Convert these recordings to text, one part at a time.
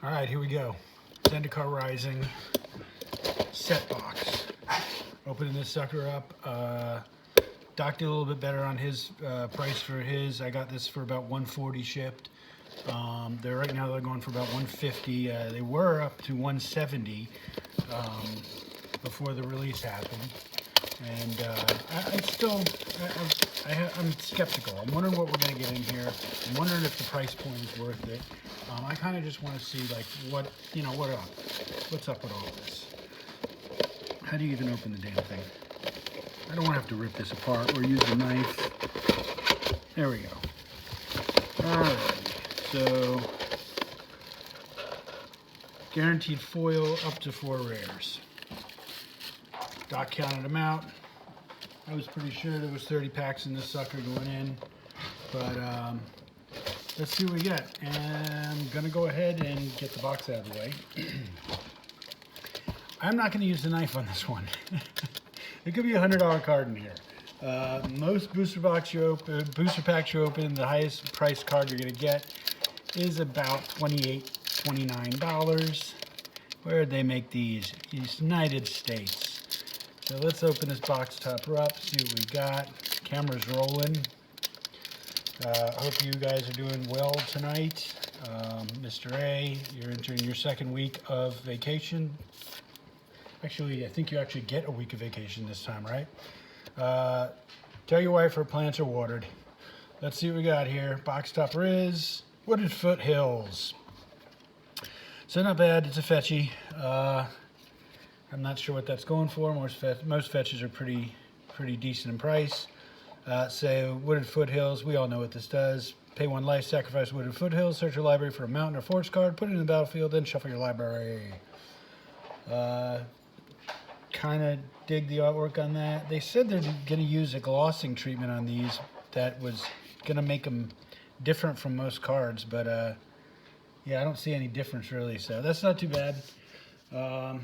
All right, here we go. Zendikar Rising Set Box. Opening this sucker up. Doc did a little bit better on his price for his. I got this for about 140 shipped. Right now they're going for about 150. They were up to 170 before the release happened. And I'm skeptical. I'm wondering what we're going to get in here. I'm wondering if the price point is worth it. I kind of just want to see like what's up with all this. How do you even open the damn thing? I don't want to have to rip this apart or use a knife. There we go. Alright, so guaranteed foil up to 4 rares. Doc counted them out. I was pretty sure there was 30 packs in this sucker going in, but let's see what we get. And I'm gonna go ahead and get the box out of the way. I'm not gonna use the knife on this one. It could be a $100 card in here. Most booster packs you open, the highest price card you're gonna get is about $28, $29. Where did they make these? United States. So let's open this box topper up, see what we got. Camera's rolling. Hope you guys are doing well tonight. Mr. A, you're entering your second week of vacation. Actually, I think you actually get a week of vacation this time, right? Tell your wife her plants are watered. Let's see what we got here. Box topper is Wooded Foothills. So not bad, it's a fetchy. I'm not sure what that's going for. Most fetches are pretty decent in price. So Wooded Foothills, we all know what this does. Pay 1 life, sacrifice Wooded Foothills, search your library for a mountain or forest card, put it in the battlefield, then shuffle your library. Kind of dig the artwork on that. They said they're going to use a glossing treatment on these that was going to make them different from most cards, but yeah, I don't see any difference really, so that's not too bad. Let's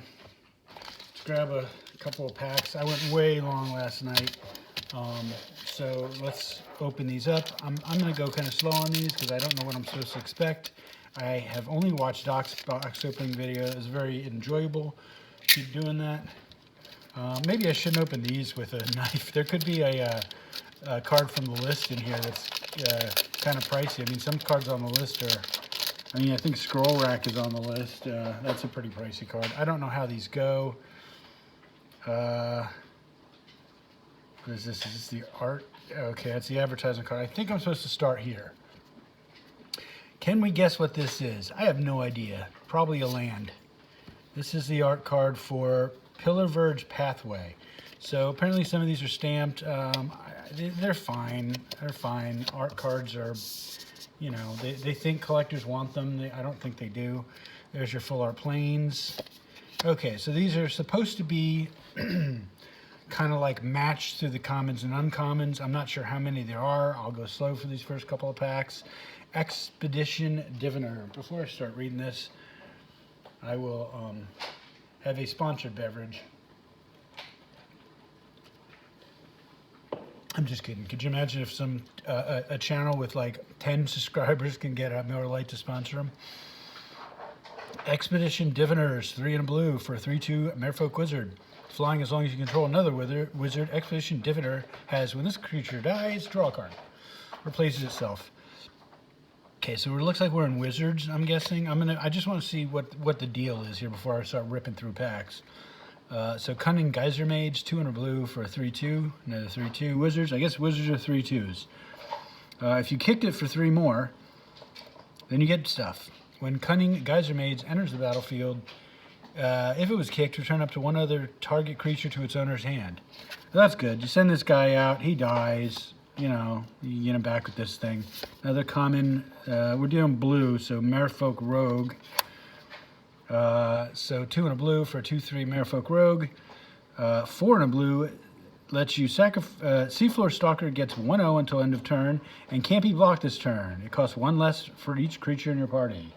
grab a couple of packs. I went way long last night, so let's open these up. I'm going to go kind of slow on these because I don't know what I'm supposed to expect. I have only watched Doc's box opening video. It was very enjoyable. Keep doing that. Maybe I shouldn't open these with a knife. There could be a card from the list in here that's kind of pricey. I mean, some cards on the list are, I think Scroll Rack is on the list. That's a pretty pricey card. I don't know how these go. What is this? Is this the art? Okay, that's the advertising card. I think I'm supposed to start here. Can we guess what this is? I have no idea. Probably a land. This is the art card for Pillar Verge Pathway. So apparently some of these are stamped. They're fine. They're fine. Art cards are, you know, they think collectors want them. I don't think they do. There's your full art planes. Okay, so these are supposed to be kind of like matched through the commons and uncommons. I'm not sure how many there are. I'll go slow for these first couple of packs. Expedition Diviner. Before I start reading this, I will have a sponsored beverage. I'm just kidding. Could you imagine if a channel with like 10 subscribers can get a Miller Lite to sponsor them? Expedition Diviners, 3 in a blue for a 3/2 Merfolk Wizard. Flying as long as you control another wizard. Expedition Diviner has, when this creature dies, draw a card. Replaces itself. Okay, so it looks like we're in Wizards, I'm guessing. I just want to see what the deal is here before I start ripping through packs. So Cunning Geyser Mage, 2 in a blue for a 3/2. Another 3/2. Wizards, I guess Wizards are 3/2s. If you kicked it for 3 more, then you get stuff. When Cunning Geyser Mage enters the battlefield, if it was kicked, return up to 1 other target creature to its owner's hand. So that's good. You send this guy out, he dies. You know, you get him back with this thing. Another common, we're doing blue, so Merfolk Rogue. So 2 in a blue for a 2/3 Merfolk Rogue. 4 in a blue lets you sacrifice. Seafloor Stalker gets 1/0 until end of turn and can't be blocked this turn. It costs 1 less for each creature in your party.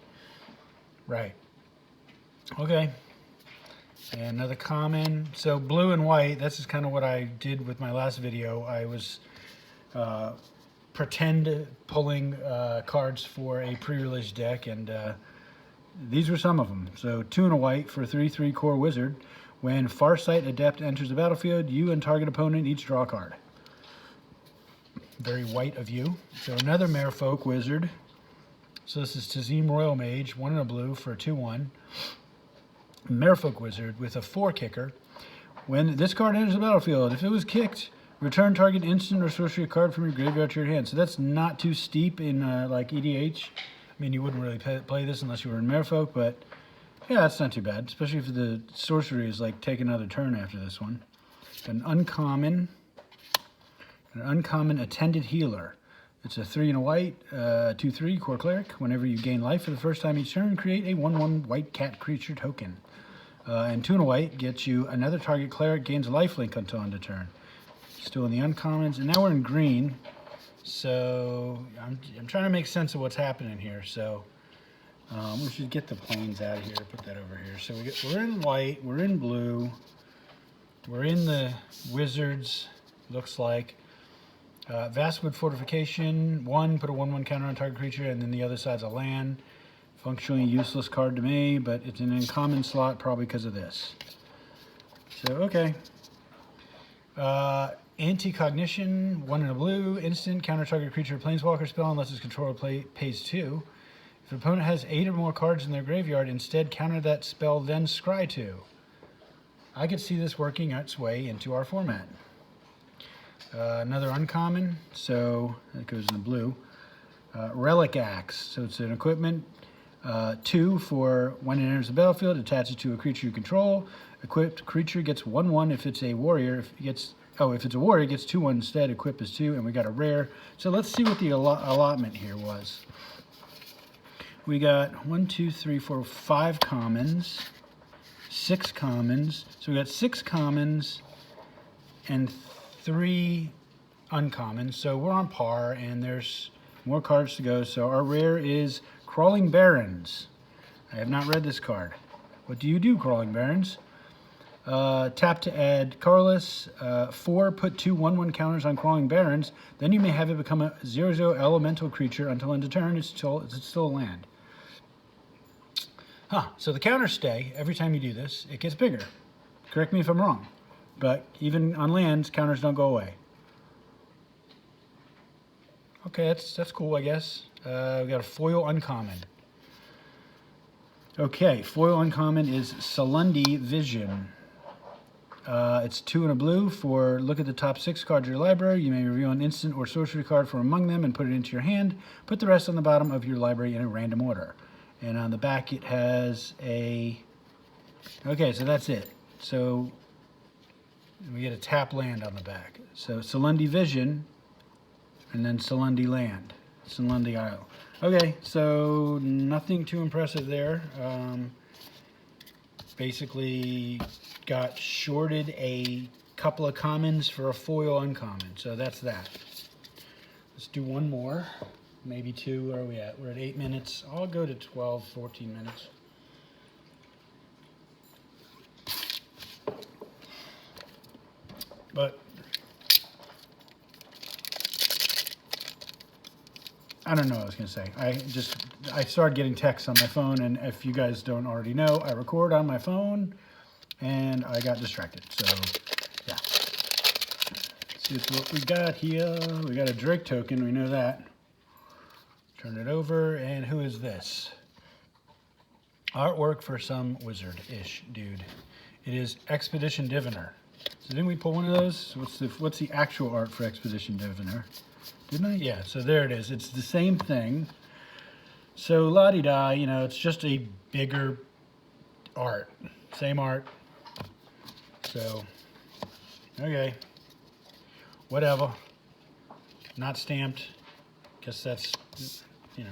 Right. Okay. And another common. So blue and white, this is kind of what I did with my last video. I was pretend pulling cards for a pre-release deck, and these were some of them. So 2 and a white for a 3/3 core wizard. When Farsight Adept enters the battlefield, you and target opponent each draw a card. Very white of you. So another Merfolk wizard. So this is Tazim Royal Mage, 1 and a blue for a 2/1. Merfolk wizard with a 4 kicker. When this card enters the battlefield, if it was kicked, return target instant or sorcery card from your graveyard to your hand. So that's not too steep in like EDH. I mean, you wouldn't really play this unless you were in Merfolk, but yeah, that's not too bad, especially if the sorcery is like take another turn after this one. An uncommon Attended Healer. It's a 3 and a white, 2/3 core cleric. Whenever you gain life for the first time each turn, create a 1/1 white cat creature token. And 2 and a white gets you another target cleric gains a lifelink until end of turn. Still in the uncommons, and now we're in green. So I'm trying to make sense of what's happening here. So we should get the planes out of here. Put that over here. So we're in white. We're in blue. We're in the wizards. Looks like Vastwood Fortification. 1, put a 1/1 counter on target creature, and then the other side's a land. Functionally useless card to me, but it's an uncommon slot probably because of this. So okay. Anti-Cognition, 1 and a blue, instant, counter target creature planeswalker spell unless its controller pays 2. If an opponent has 8 or more cards in their graveyard, instead counter that spell, then scry 2. I could see this working its way into our format. Another uncommon, so that goes in the blue. Relic Axe, so it's an equipment. 2 for when it enters the battlefield, attach it to a creature you control. Equipped creature gets 1/1 if it's a warrior. If it's a warrior, it gets 2/1 instead. Equip is 2, and we got a rare. So let's see what the allotment here was. We got 1, 2, 3, 4, 5 commons, 6 commons. So we got 6 commons and 3 uncommons. So we're on par, and there's more cards to go. So our rare is Crawling Barrens. I have not read this card. What do you do, Crawling Barrens? Tap to add Carlos. 4, put 2 1/1 counters on Crawling Barrens. Then you may have it become a 0/0 elemental creature until end of turn. It's still a land. So the counters stay. Every time you do this, it gets bigger. Correct me if I'm wrong. But even on lands, counters don't go away. Okay, that's cool, I guess. We got a foil uncommon. Okay, foil uncommon is Salundi Vision. It's 2 and a blue for look at the top 6 cards of your library. You may reveal an instant or sorcery card from among them and put it into your hand. Put the rest on the bottom of your library in a random order. And on the back it has a... Okay, so that's it. So we get a tap land on the back. So Salundi Vision, and then Salundi Land, Salundi Isle. Okay, so nothing too impressive there. Basically got shorted a couple of commons for a foil uncommon. So that's that. Let's do one more, maybe 2. Where are we at? We're at 8 minutes. I'll go to 12, 14 minutes. But I don't know what I was going to say. I started getting texts on my phone, and if you guys don't already know, I record on my phone, and I got distracted. So, yeah. Let's see what we got here. We got a Drake token. We know that. Turn it over, and who is this? Artwork for some wizard-ish dude. It is Expedition Diviner. So didn't we pull one of those? What's the actual art for Expedition Diviner? Didn't I? Yeah, so there it is. It's the same thing. So la-di-da, you know, it's just a bigger art. Same art. So, okay. Whatever. Not stamped. Guess that's, you know,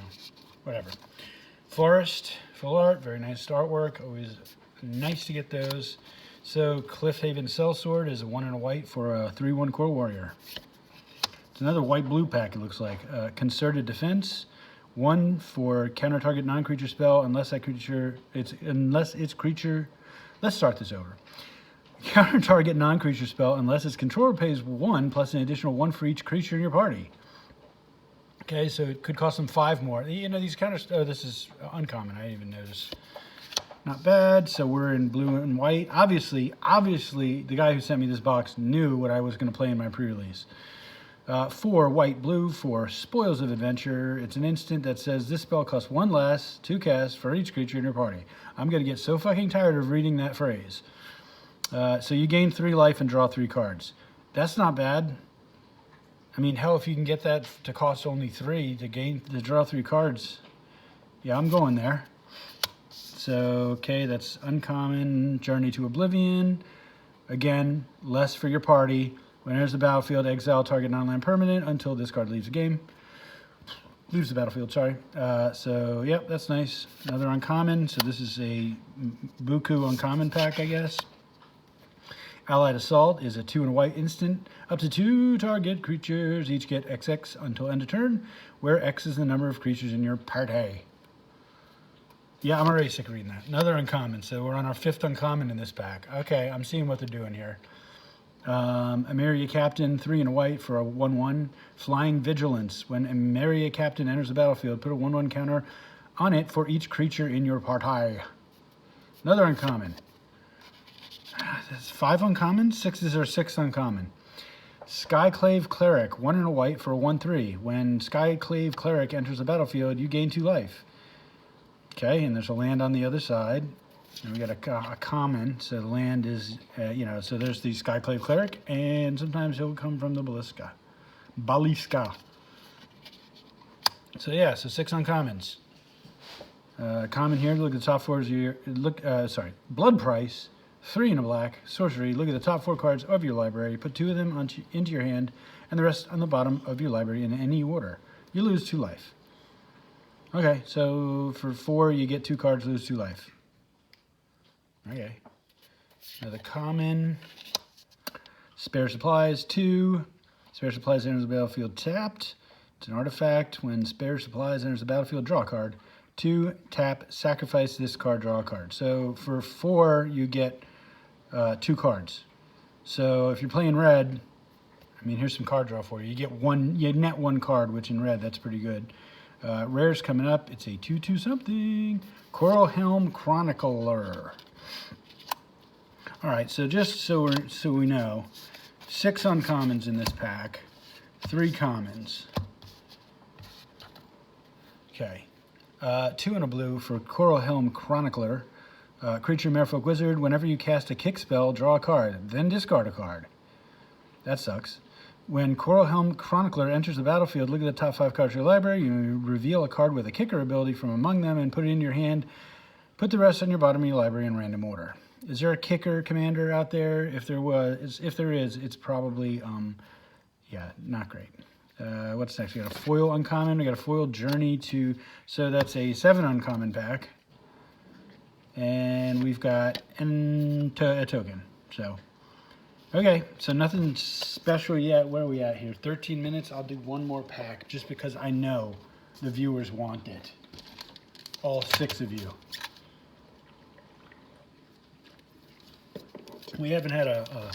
whatever. Forest, full art, very nice artwork. Always nice to get those. So Cliffhaven Sellsword is a 1 and a white for a 3/1 core warrior. It's another white-blue pack, it looks like. Concerted Defense, 1 for counter target non-creature spell unless its creature. Let's start this over. Counter target non-creature spell unless its controller pays 1 plus an additional 1 for each creature in your party. Okay, so it could cost them 5 more. You know, these kind of, oh, this is uncommon. I didn't even notice. Not bad. So we're in blue and white. Obviously, the guy who sent me this box knew what I was going to play in my pre-release. 4 white, blue for Spoils of Adventure. It's an instant that says this spell costs 1 less to cast for each creature in your party. I'm going to get so fucking tired of reading that phrase. So you gain 3 life and draw 3 cards. That's not bad. I mean, hell, if you can get that to cost only 3 to draw 3 cards, yeah, I'm going there. So, okay, that's uncommon. Journey to Oblivion. Again, less for your party. When it enters the battlefield, exile target non-land permanent until this card leaves the game. Leaves the battlefield, sorry. So, yep, that's nice. Another uncommon. So this is a Buku uncommon pack, I guess. Allied Assault is a 2 and a white instant. Up to 2 target creatures each get XX until end of turn, where X is the number of creatures in your party. Yeah, I'm already sick of reading that. Another uncommon. So we're on our 5th uncommon in this pack. Okay, I'm seeing what they're doing here. Emeria Captain, 3 and a white for a 1/1. Flying Vigilance. When Emeria Captain enters the battlefield, put a 1/1 counter on it for each creature in your party. Another uncommon. That's 5 uncommon? 6 is our 6th uncommon. Skyclave Cleric, 1 and a white for a 1/3. When Skyclave Cleric enters the battlefield, you gain 2 life. Okay, and there's a land on the other side. And we got a common, so the land is, you know, so there's the Skyclave Cleric, and sometimes he'll come from the Baliska. So yeah, so 6 uncommons. Common here, look at the top 4 of your, Blood Price, 3 and a black, sorcery, look at the top 4 cards of your library, put 2 of them into your hand, and the rest on the bottom of your library in any order. You lose 2 life. Okay, so for 4, you get 2 cards, lose 2 life. Okay. Now the common, Spare Supplies, 2. Spare Supplies enters the battlefield tapped. It's an artifact. When Spare Supplies enters the battlefield, draw a card. 2, tap, sacrifice this card, draw a card. So for 4, you get 2 cards. So if you're playing red, I mean, here's some card draw for you. You get 1, you net 1 card, which in red, that's pretty good. Rare's coming up. It's a 2/2 something. Coral Helm Chronicler. All right, so just so we know, 6 uncommons in this pack, 3 commons. Okay, 2 and a blue for Coral Helm Chronicler. Creature Merfolk Wizard. Whenever you cast a kick spell, draw a card, then discard a card. That sucks. When Coral Helm Chronicler enters the battlefield, look at the top 5 cards of your library. You reveal a card with a kicker ability from among them and put it in your hand. Put the rest on your bottom of your library in random order. Is there a kicker commander out there? If there is, it's probably, yeah, not great. What's next? We got a foil uncommon. We got a foil Journey to, so that's a 7 uncommon pack. And we've got a token. So, okay, so nothing special yet. Where are we at here? 13 minutes. I'll do 1 more pack just because I know the viewers want it. All 6 of you. We haven't had a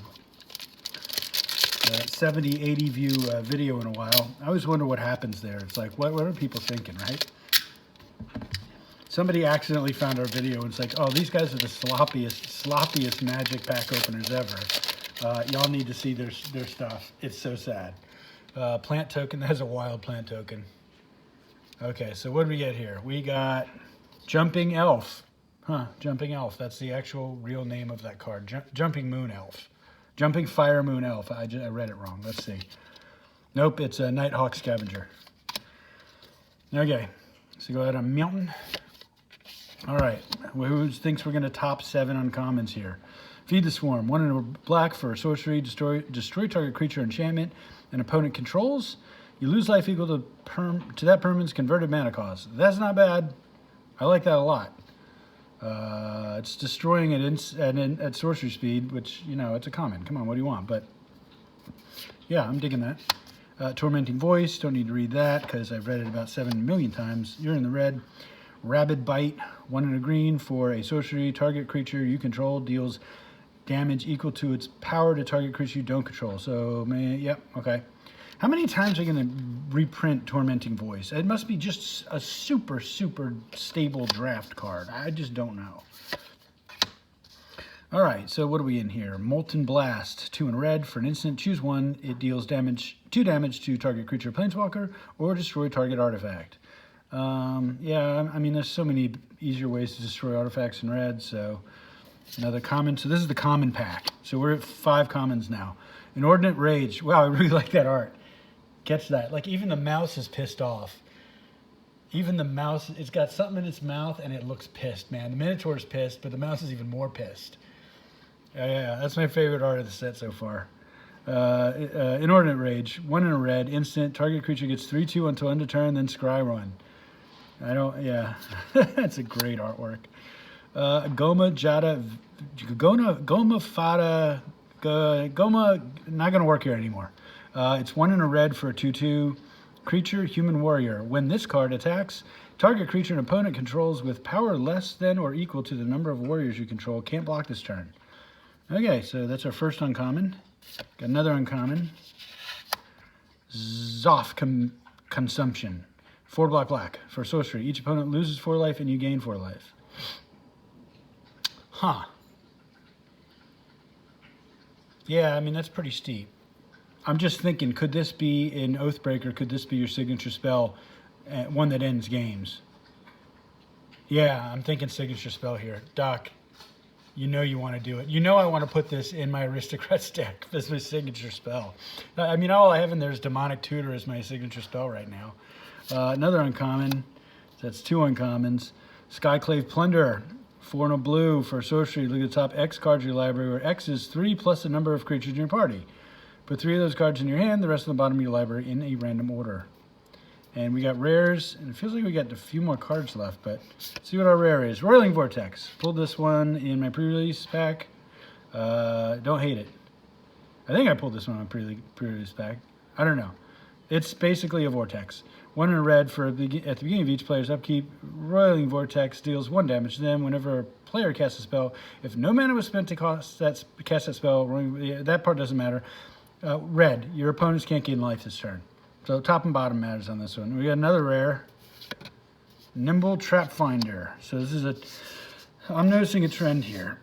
70, 80 view video in a while. I always wonder what happens there. It's like, what are people thinking, right? Somebody accidentally found our video and it's like, oh, these guys are the sloppiest Magic pack openers ever. Y'all need to see their stuff. It's so sad. Plant token, that has a wild plant token. Okay, so what do we get here? We got Jumping Elf. Huh, Jumping Elf. That's the actual real name of that card. Jumping Moon Elf. Jumping Fire Moon Elf. I read it wrong. Let's see. Nope, it's a Nighthawk Scavenger. Okay, so go ahead on Mountain. All right, who thinks we're going to top 7 uncommons here? Feed the Swarm. 1 and a black for sorcery. Destroy target creature enchantment an opponent controls. You lose life equal to that permanent's converted mana cost. That's not bad. I like that a lot. It's destroying it at sorcery speed, which, you know, it's a common. Come on, what do you want? But, yeah, I'm digging that. Tormenting Voice, don't need to read that because I've read it about 7 million times. You're in the red. Rabid Bite, 1 and a green for a sorcery. Target creature you control deals damage equal to its power to target creature you don't control. So, yep, okay. How many times are you going to reprint Tormenting Voice? It must be just a super, super stable draft card. I just don't know. All right, so what are we in here? Molten Blast, 2 in red. For an instant, choose one. It deals 2 damage to target creature, planeswalker, or destroy target artifact. Yeah, I mean, there's so many easier ways to destroy artifacts in red, so another common. So this is the common pack. So we're at 5 commons now. Inordinate Rage. Wow, I really like that art. Catch that. Like, even the mouse is pissed off. Even the mouse, it's got something in its mouth, and it looks pissed, man. The Minotaur's pissed, but the mouse is even more pissed. Yeah, that's my favorite art of the set so far. Inordinate Rage, 1 in a red, instant, target creature gets 3/2 until end of turn, then scry 1. That's a great artwork. Goma, not gonna work here anymore. It's 1 in a red for a 2/2 creature, human warrior. When this card attacks, target creature an opponent controls with power less than or equal to the number of warriors you control can't block this turn. Okay, so that's our first uncommon. Got another uncommon. Zoff Consumption. 4 black. For sorcery, each opponent loses 4 life and you gain 4 life. Huh. Yeah, I mean, that's pretty steep. I'm just thinking, could this be in Oathbreaker? Could this be your signature spell? One that ends games. Yeah, I'm thinking signature spell here. Doc, you know you want to do it. You know I want to put this in my Aristocrats deck as my signature spell. I mean, all I have in there is Demonic Tutor as my signature spell right now. Another uncommon. That's 2 uncommons. Skyclave Plunderer. 4 in a blue for sorcery. Look at the top X cards of your library, where X is 3 plus the number of creatures in your party. Put 3 of those cards in your hand, the rest of the bottom of your library in a random order. And we got rares, and it feels like we got a few more cards left, but let's see what our rare is. Roiling Vortex. Pulled this one in my pre-release pack. Don't hate it. I think I pulled this one in my pre-release pack. I don't know. It's basically a Vortex. 1 in a red for at the beginning of each player's upkeep. Roiling Vortex deals 1 damage to them whenever a player casts a spell. If no mana was spent to cast that spell, that part doesn't matter. Red, your opponents can't gain life this turn. So top and bottom matters on this one. We got another rare. Nimble Trap Finder. So this is I'm noticing a trend here.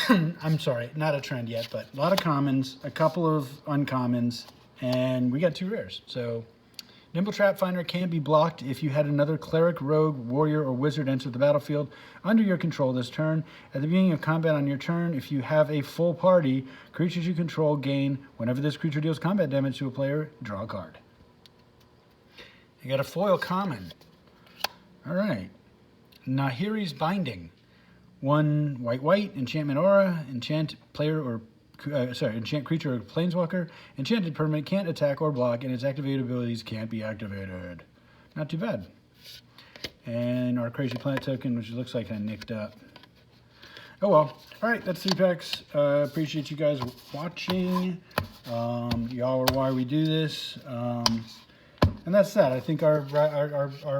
I'm sorry, not a trend yet, but a lot of commons, a couple of uncommons, and we got 2 rares. So Nimble Trap Finder can be blocked if you had another cleric, rogue, warrior, or wizard enter the battlefield under your control this turn. At the beginning of combat on your turn, if you have a full party, creatures you control gain, whenever this creature deals combat damage to a player, draw a card. You got a foil common. All right. Nahiri's Binding. 1 white, enchantment aura, enchant player or enchant creature or planeswalker. Enchanted permanent can't attack or block, and its activated abilities can't be activated. Not too bad. And our Crazy Planet token, which looks like I nicked up. Oh well. All right, that's 3 packs. Appreciate you guys watching. Y'all are why we do this. And that's that. I think our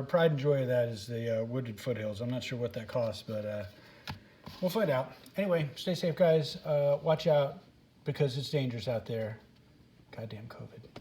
pride and joy of that is the Wooded Foothills. I'm not sure what that costs, but we'll find out. Anyway, stay safe, guys. Watch out, because it's dangerous out there. Goddamn COVID.